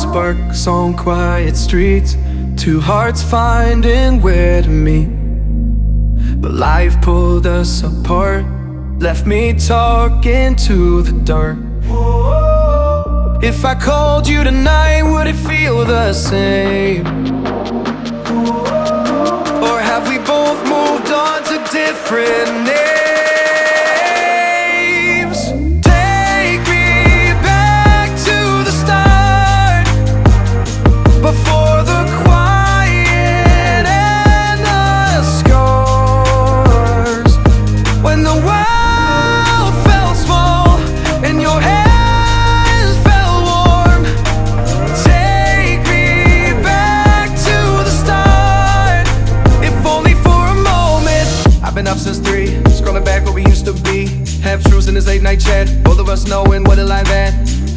sparks on quiet streets, two hearts finding where to meet. But life pulled us apart, left me talking to the dark. If I called you tonight, would it feel the same? Or have we both moved on to different names? Take me back to the start, before the quiet and the scars. When the world felt small and your hands felt warm. Take me back to the start, if only for a moment. I've been up since 3, scrolling back what we used to be. Half truths in this late night chat, both of us knowing what a lie that.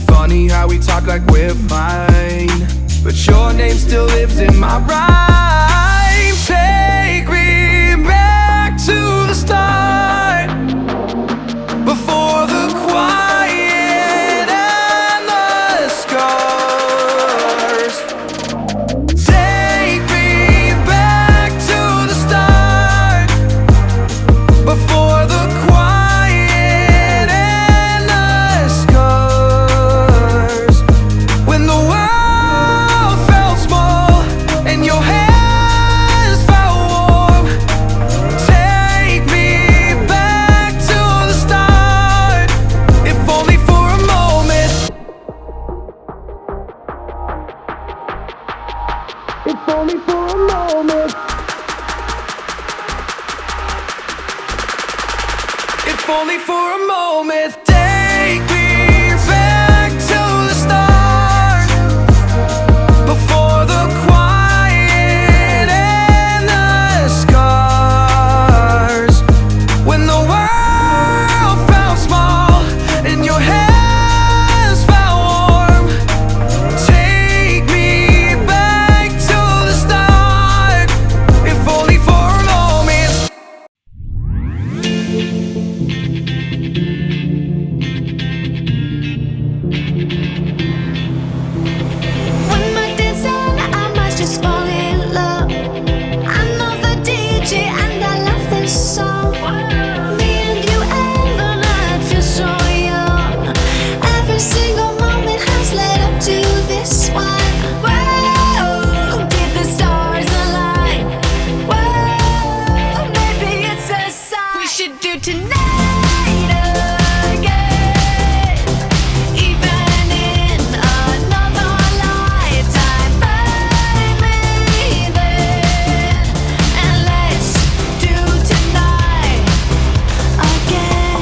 Funny how we talk like we're fine, but your name still lives in my rhyme. Take me back to the start, before the quiet and the scars. Take me back to the start, before the quiet and the scars. When the world felt small and your hands felt warm. Take me back to the start, if only for a moment. If only for a moment. If only for a moment. Take me back to the start, before the quiet and the scars. When the world felt small and your hands felt warm. Take me back to the start, if only for a moment. When my day's done, I might just fall in love. I'm not the DJ and I love this song. Me and you and the night feel so young. Every single moment has led up to this one. Whoa, did the stars align? Whoa, maybe it's a sign. We should do tonight again, even in another lifetime. Find me then, and let's do tonight again.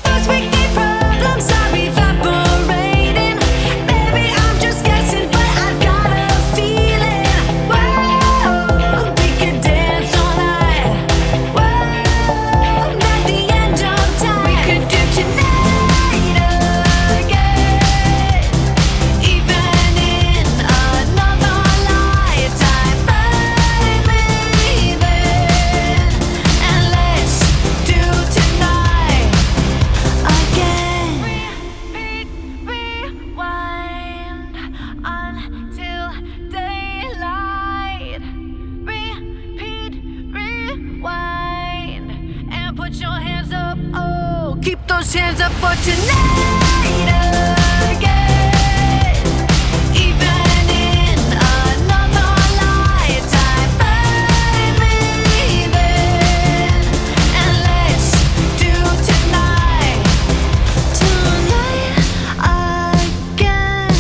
Those wicked problems are evaporating. Maybe I'm just guessing, but I've got a feeling. Whoa, we could dance all night. Whoa, not the end of time. We could do tonight again, even in another lifetime. Find me then, and let's do tonight again. Repeat, rewind until daylight. Repeat, rewind, and put your hands up. Oh, keep those hands up for tonight again, even in another lifetime. Find me then, and let's do tonight again,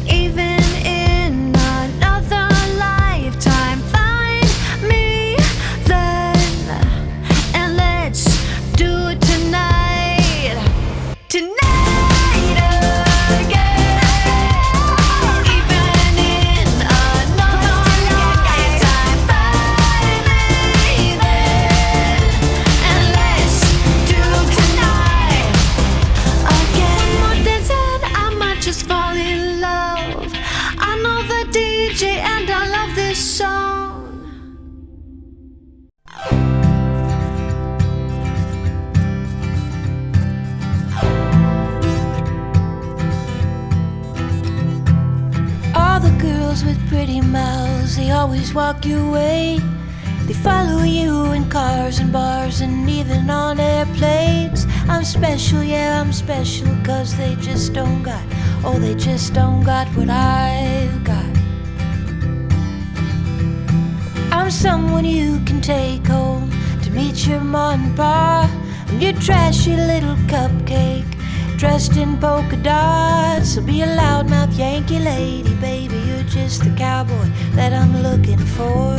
even in another lifetime. Find me then, and let's do it tonight. Tonight. girls with pretty mouths, they always walk your way. They follow you in cars and bars and even on airplanes. I'm special, yeah, I'm special, 'cause they just don't got, oh, they just don't got what I've got. I'm someone you can take home to meet your mom and pa. I'm your trashy little cupcake dressed in polka dots. So be a loudmouth Yankee lady, baby, you're just the cowboy that I'm looking for.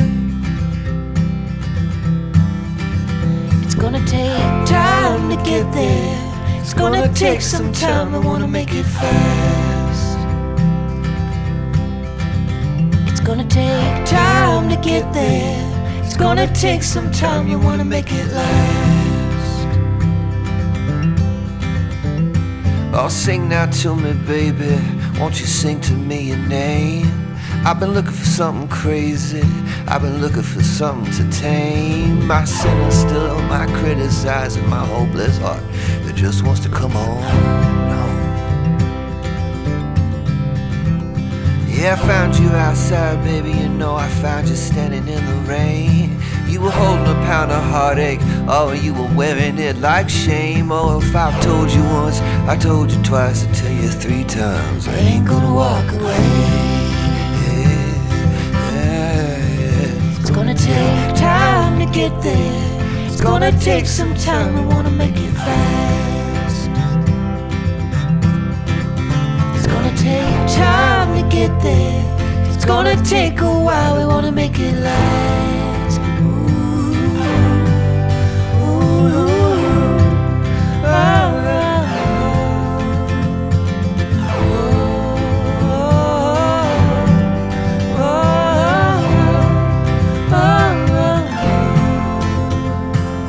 It's gonna take time to get there. It's gonna take some time, I wanna make it fast. It's gonna take time to get there. It's gonna take some time, you wanna make it last. Oh, sing now to me, baby. Won't you sing to me your name? I've been looking for something crazy. I've been looking for something to tame my sinner still, my criticizing, my hopeless heart that just wants to come on home. Yeah, I found you outside, baby. You know I found you standing in the rain. You were holding a pound of heartache. Oh, you were wearing it like shame. Oh, if I've told you once, I told you twice, I tell you 3 times, I ain't gonna walk away. It's gonna take time to get there. It's gonna take some time, I wanna make it fast. It's gonna take time to get there. It's gonna take a while, we wanna make it last.